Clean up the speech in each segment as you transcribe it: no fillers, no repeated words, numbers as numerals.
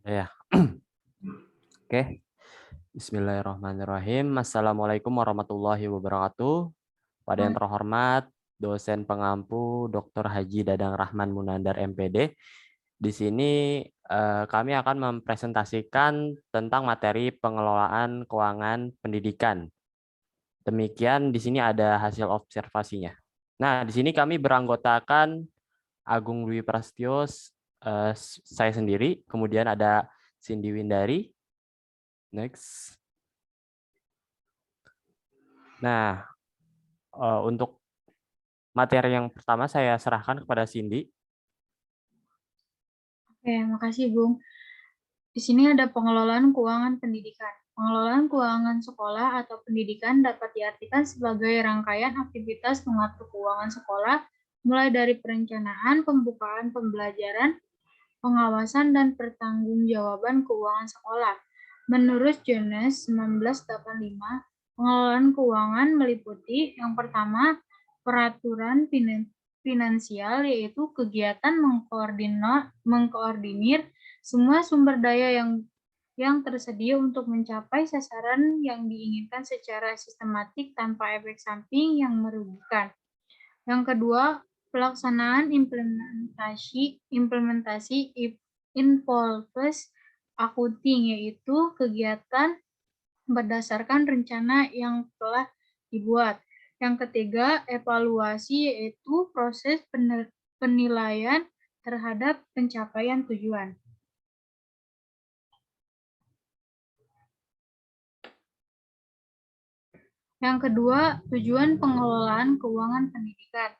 Ya, oke. Bismillahirrahmanirrahim. Assalamualaikum warahmatullahi wabarakatuh. Pada yang terhormat, dosen pengampu Dr. Haji Dadang Rahman Munandar MPD. Di sini kami akan mempresentasikan tentang materi pengelolaan keuangan pendidikan. Demikian di sini ada hasil observasinya. Nah, di sini kami beranggotakan Agung Dwi Prasetyo, saya sendiri, kemudian ada Cindy Windari. Next. Nah, untuk materi yang pertama saya serahkan kepada Cindy. Oke, makasih Bung. Di sini ada pengelolaan keuangan pendidikan. Pengelolaan keuangan sekolah atau pendidikan dapat diartikan sebagai rangkaian aktivitas mengatur keuangan sekolah, mulai dari perencanaan, pembukaan pembelajaran, pengawasan, dan pertanggungjawaban keuangan sekolah. Menurut Jones 1985, pengelolaan keuangan meliputi yang pertama, peraturan finansial, yaitu kegiatan mengkoordinir semua sumber daya yang tersedia untuk mencapai sasaran yang diinginkan secara sistematik tanpa efek samping yang merugikan. Yang kedua, pelaksanaan implementasi involves accounting, yaitu kegiatan berdasarkan rencana yang telah dibuat. Yang ketiga, evaluasi, yaitu proses penilaian terhadap pencapaian tujuan. Yang kedua, tujuan pengelolaan keuangan pendidikan.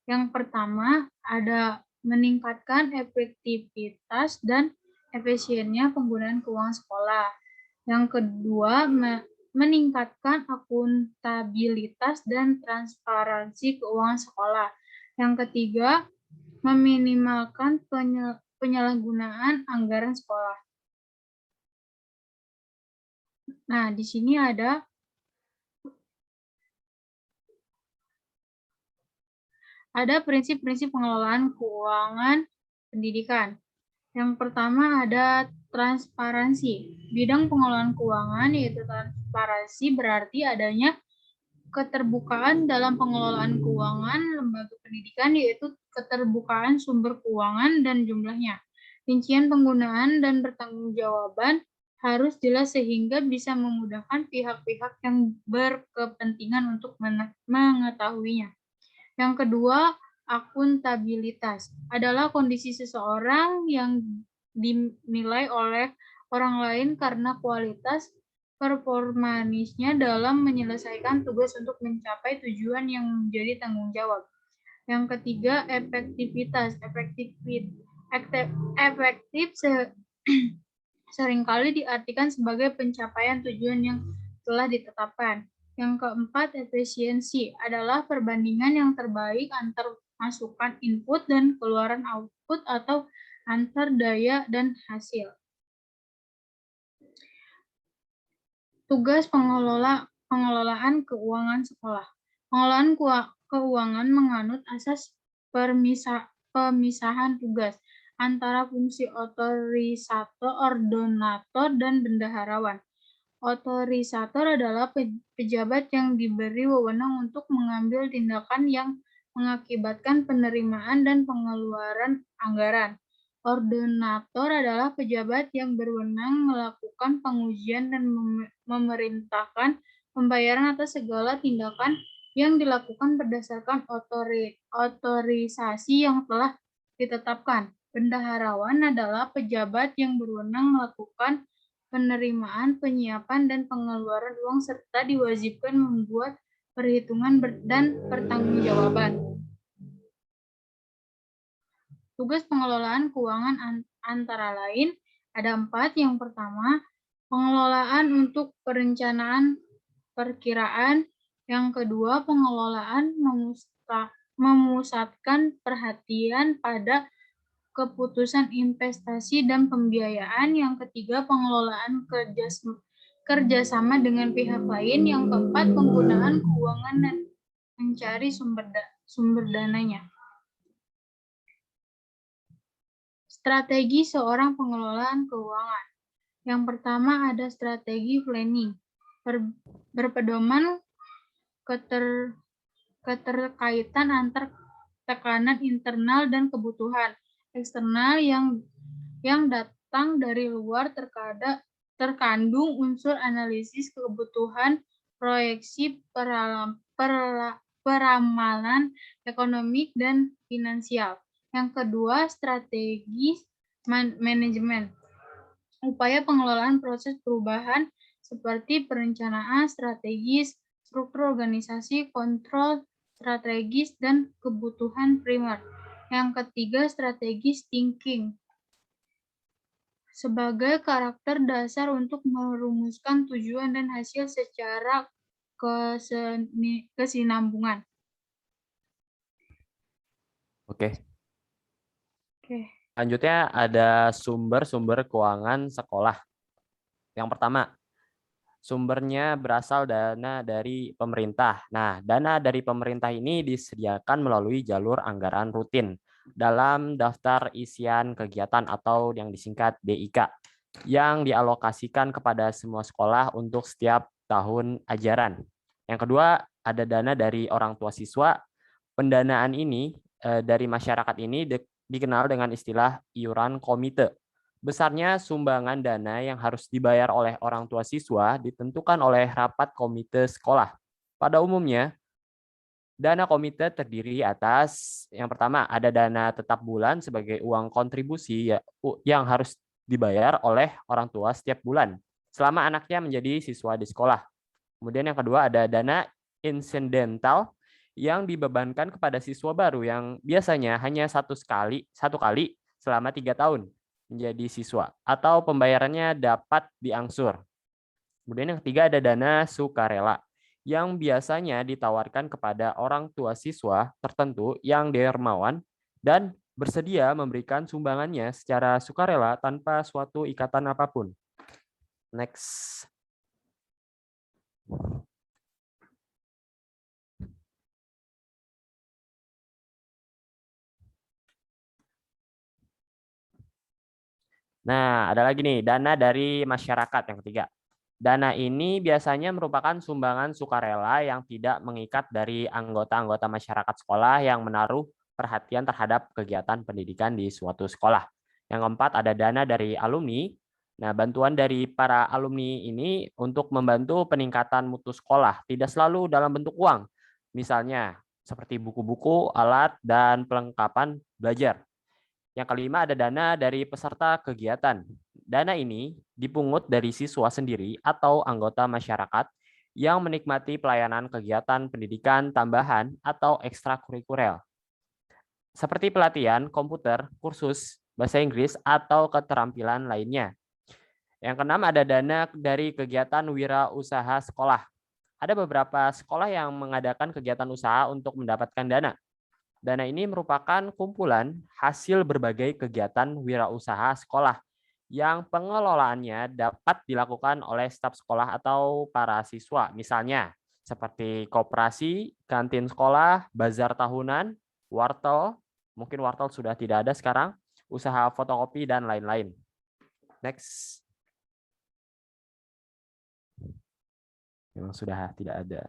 Yang pertama, ada meningkatkan efektivitas dan efisiennya penggunaan keuangan sekolah. Yang kedua, meningkatkan akuntabilitas dan transparansi keuangan sekolah. Yang ketiga, meminimalkan penyalahgunaan anggaran sekolah. Nah, di sini ada prinsip-prinsip pengelolaan keuangan pendidikan. Yang pertama ada transparansi. Bidang pengelolaan keuangan, yaitu transparansi, berarti adanya keterbukaan dalam pengelolaan keuangan lembaga pendidikan, yaitu keterbukaan sumber keuangan dan jumlahnya. Rincian penggunaan dan pertanggungjawaban harus jelas sehingga bisa memudahkan pihak-pihak yang berkepentingan untuk mengetahuinya. Yang kedua, akuntabilitas adalah kondisi seseorang yang dinilai oleh orang lain karena kualitas performanisnya dalam menyelesaikan tugas untuk mencapai tujuan yang menjadi tanggung jawab. Yang ketiga, efektivitas. Efektif seringkali diartikan sebagai pencapaian tujuan yang telah ditetapkan. Yang keempat, efisiensi adalah perbandingan yang terbaik antar masukan input dan keluaran output atau antar daya dan hasil. Tugas pengelolaan keuangan sekolah. Pengelolaan keuangan menganut asas pemisahan tugas antara fungsi otorisator, ordonator, dan bendaharawan. Otorisator adalah pejabat yang diberi wewenang untuk mengambil tindakan yang mengakibatkan penerimaan dan pengeluaran anggaran. Ordonator adalah pejabat yang berwenang melakukan pengujian dan memerintahkan pembayaran atas segala tindakan yang dilakukan berdasarkan otorisasi yang telah ditetapkan. Bendaharawan adalah pejabat yang berwenang melakukan penerimaan, penyiapan, dan pengeluaran uang serta diwajibkan membuat perhitungan dan pertanggungjawaban. Tugas pengelolaan keuangan antara lain ada 4. Yang pertama, pengelolaan untuk perencanaan perkiraan. Yang kedua, pengelolaan memusatkan perhatian pada keputusan investasi dan pembiayaan. Yang ketiga, pengelolaan kerjasama dengan pihak lain. Yang keempat, penggunaan keuangan dan mencari sumber dananya. Strategi seorang pengelolaan keuangan. Yang pertama ada strategi planning, berpedoman keterkaitan antar tekanan internal dan kebutuhan eksternal yang datang dari luar. Terkandung unsur analisis kebutuhan, proyeksi, peramalan ekonomi dan finansial. Yang kedua, strategi manajemen, upaya pengelolaan proses perubahan seperti perencanaan strategis, struktur organisasi, kontrol strategis, dan kebutuhan primer. Yang ketiga, strategis thinking, sebagai karakter dasar untuk merumuskan tujuan dan hasil secara kesinambungan. Oke. Oke. Selanjutnya ada sumber-sumber keuangan sekolah. Yang pertama, sumbernya berasal dana dari pemerintah. Nah, dana dari pemerintah ini disediakan melalui jalur anggaran rutin dalam daftar isian kegiatan atau yang disingkat DIK, yang dialokasikan kepada semua sekolah untuk setiap tahun ajaran. Yang kedua, ada dana dari orang tua siswa. Pendanaan ini dari masyarakat ini dikenal dengan istilah iuran komite. Besarnya sumbangan dana yang harus dibayar oleh orang tua siswa ditentukan oleh rapat komite sekolah. Pada umumnya, dana komite terdiri atas yang pertama ada dana tetap bulan sebagai uang kontribusi yang harus dibayar oleh orang tua setiap bulan selama anaknya menjadi siswa di sekolah. Kemudian yang kedua ada dana insidental yang dibebankan kepada siswa baru yang biasanya hanya satu kali selama 3 tahun menjadi siswa atau pembayarannya dapat diangsur. Kemudian yang ketiga ada dana sukarela yang biasanya ditawarkan kepada orang tua siswa tertentu yang dermawan dan bersedia memberikan sumbangannya secara sukarela tanpa suatu ikatan apapun. Next. Nah, ada lagi nih, dana dari masyarakat yang ketiga. Dana ini biasanya merupakan sumbangan sukarela yang tidak mengikat dari anggota-anggota masyarakat sekolah yang menaruh perhatian terhadap kegiatan pendidikan di suatu sekolah. Yang keempat, ada dana dari alumni. Nah, bantuan dari para alumni ini untuk membantu peningkatan mutu sekolah, tidak selalu dalam bentuk uang. Misalnya, seperti buku-buku, alat, dan perlengkapan belajar. Yang kelima ada dana dari peserta kegiatan. Dana ini dipungut dari siswa sendiri atau anggota masyarakat yang menikmati pelayanan kegiatan pendidikan tambahan atau ekstrakurikuler. Seperti pelatihan komputer, kursus bahasa Inggris, atau keterampilan lainnya. Yang keenam ada dana dari kegiatan wirausaha sekolah. Ada beberapa sekolah yang mengadakan kegiatan usaha untuk mendapatkan dana. Dana ini merupakan kumpulan hasil berbagai kegiatan wirausaha sekolah yang pengelolaannya dapat dilakukan oleh staf sekolah atau para siswa. Misalnya seperti koperasi, kantin sekolah, bazar tahunan, wartel, mungkin wartel sudah tidak ada sekarang, usaha fotokopi, dan lain-lain. Next. Memang sudah tidak ada.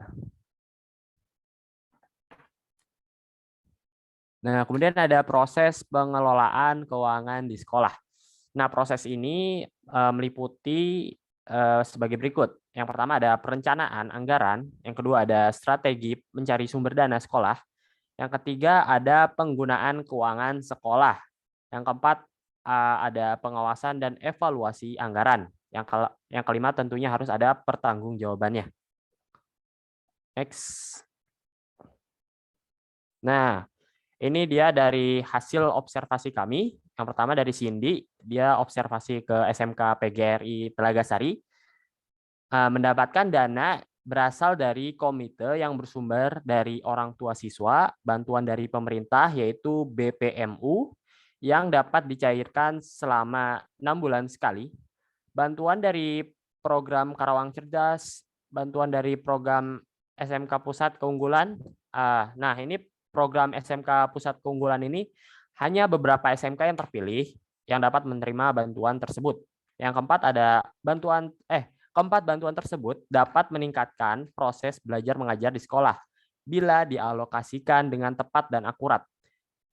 Nah, kemudian ada proses pengelolaan keuangan di sekolah. Nah, proses ini meliputi sebagai berikut. Yang pertama ada perencanaan anggaran, yang kedua ada strategi mencari sumber dana sekolah, yang ketiga ada penggunaan keuangan sekolah, yang keempat ada pengawasan dan evaluasi anggaran, yang kelima tentunya harus ada pertanggungjawabannya. Next. Nah, ini dia dari hasil observasi kami. Yang pertama dari Cindy, dia observasi ke SMK PGRI Telagasari, mendapatkan dana berasal dari komite yang bersumber dari orang tua siswa, bantuan dari pemerintah yaitu BPMU yang dapat dicairkan selama 6 bulan sekali, bantuan dari program Karawang Cerdas, bantuan dari program SMK Pusat Keunggulan. Nah, ini program SMK Pusat Keunggulan ini hanya beberapa SMK yang terpilih yang dapat menerima bantuan tersebut. Yang keempat ada keempat, bantuan tersebut dapat meningkatkan proses belajar mengajar di sekolah bila dialokasikan dengan tepat dan akurat.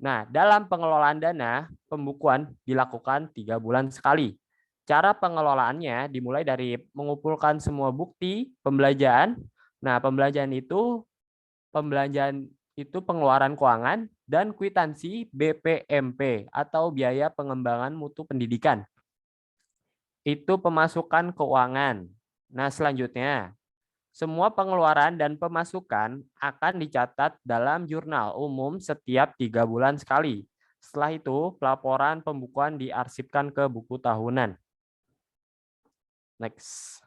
Nah, dalam pengelolaan dana, pembukuan dilakukan 3 bulan sekali. Cara pengelolaannya dimulai dari mengumpulkan semua bukti pembelanjaan. Nah, pembelanjaan itu pengeluaran keuangan dan kwitansi BPMP atau biaya pengembangan mutu pendidikan. Itu pemasukan keuangan. Nah, selanjutnya, semua pengeluaran dan pemasukan akan dicatat dalam jurnal umum setiap 3 bulan sekali. Setelah itu, pelaporan pembukuan diarsipkan ke buku tahunan. Next.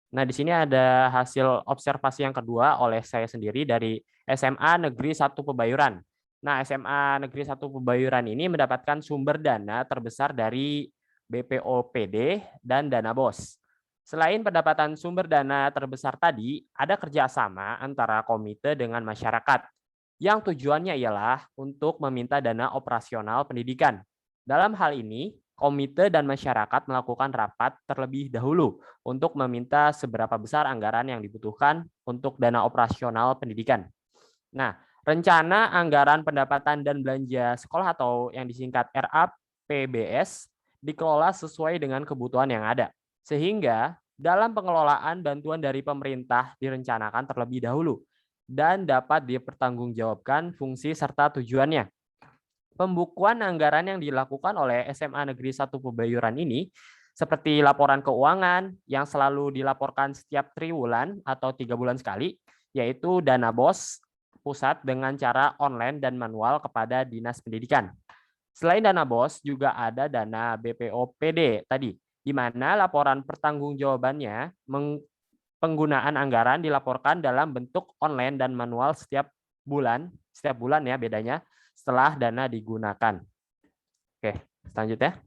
Nah, di sini ada hasil observasi yang kedua oleh saya sendiri dari SMA Negeri 1 Pebayuran. Nah, SMA Negeri 1 Pebayuran ini mendapatkan sumber dana terbesar dari BPOPD dan dana BOS. Selain pendapatan sumber dana terbesar tadi, ada kerjasama antara komite dengan masyarakat yang tujuannya ialah untuk meminta dana operasional pendidikan. Dalam hal ini, komite dan masyarakat melakukan rapat terlebih dahulu untuk meminta seberapa besar anggaran yang dibutuhkan untuk dana operasional pendidikan. Nah, rencana anggaran pendapatan dan belanja sekolah atau yang disingkat RAPBS dikelola sesuai dengan kebutuhan yang ada. Sehingga dalam pengelolaan bantuan dari pemerintah direncanakan terlebih dahulu dan dapat dipertanggungjawabkan fungsi serta tujuannya. Pembukuan anggaran yang dilakukan oleh SMA Negeri 1 Pebayuran ini seperti laporan keuangan yang selalu dilaporkan setiap triwulan atau 3 bulan sekali, yaitu dana BOS pusat dengan cara online dan manual kepada Dinas Pendidikan. Selain dana BOS juga ada dana BPOPD tadi, di mana laporan pertanggungjawabannya penggunaan anggaran dilaporkan dalam bentuk online dan manual setiap bulan ya bedanya setelah dana digunakan. Oke, selanjutnya.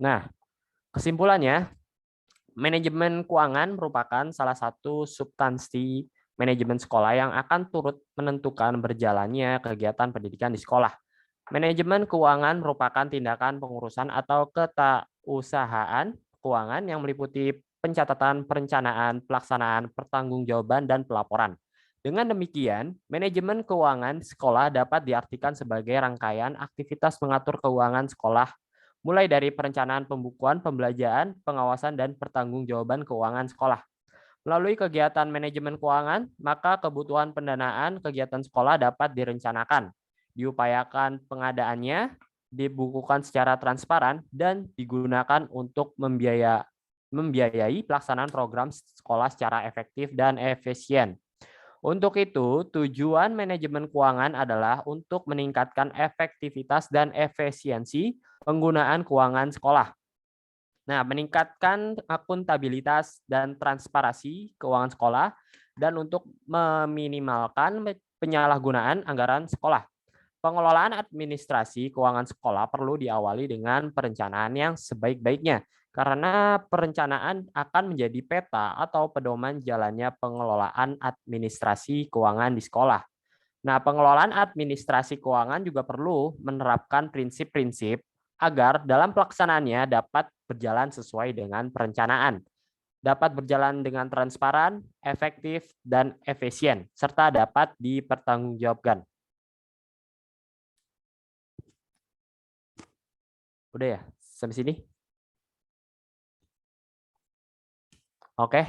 Nah, kesimpulannya, manajemen keuangan merupakan salah satu substansi manajemen sekolah yang akan turut menentukan berjalannya kegiatan pendidikan di sekolah. Manajemen keuangan merupakan tindakan pengurusan atau ketausahaan keuangan yang meliputi pencatatan, perencanaan, pelaksanaan, pertanggungjawaban, dan pelaporan. Dengan demikian, manajemen keuangan sekolah dapat diartikan sebagai rangkaian aktivitas mengatur keuangan sekolah, mulai dari perencanaan pembukuan, pembelanjaan, pengawasan, dan pertanggungjawaban keuangan sekolah. Melalui kegiatan manajemen keuangan, maka kebutuhan pendanaan kegiatan sekolah dapat direncanakan, diupayakan pengadaannya, dibukukan secara transparan, dan digunakan untuk membiayai pelaksanaan program sekolah secara efektif dan efisien. Untuk itu, tujuan manajemen keuangan adalah untuk meningkatkan efektivitas dan efisiensi penggunaan keuangan sekolah. Nah, meningkatkan akuntabilitas dan transparansi keuangan sekolah dan untuk meminimalkan penyalahgunaan anggaran sekolah. Pengelolaan administrasi keuangan sekolah perlu diawali dengan perencanaan yang sebaik-baiknya, karena perencanaan akan menjadi peta atau pedoman jalannya pengelolaan administrasi keuangan di sekolah. Nah, pengelolaan administrasi keuangan juga perlu menerapkan prinsip-prinsip agar dalam pelaksanaannya dapat berjalan sesuai dengan perencanaan, dapat berjalan dengan transparan, efektif, dan efisien, serta dapat dipertanggungjawabkan. Udah ya, sampai sini? Oke,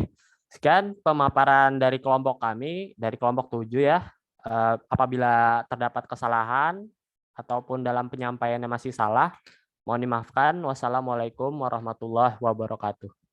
sekian pemaparan dari kelompok kami, dari kelompok 7 ya. Apabila terdapat kesalahan ataupun dalam penyampaiannya masih salah, mohon dimaafkan. Wassalamualaikum warahmatullahi wabarakatuh.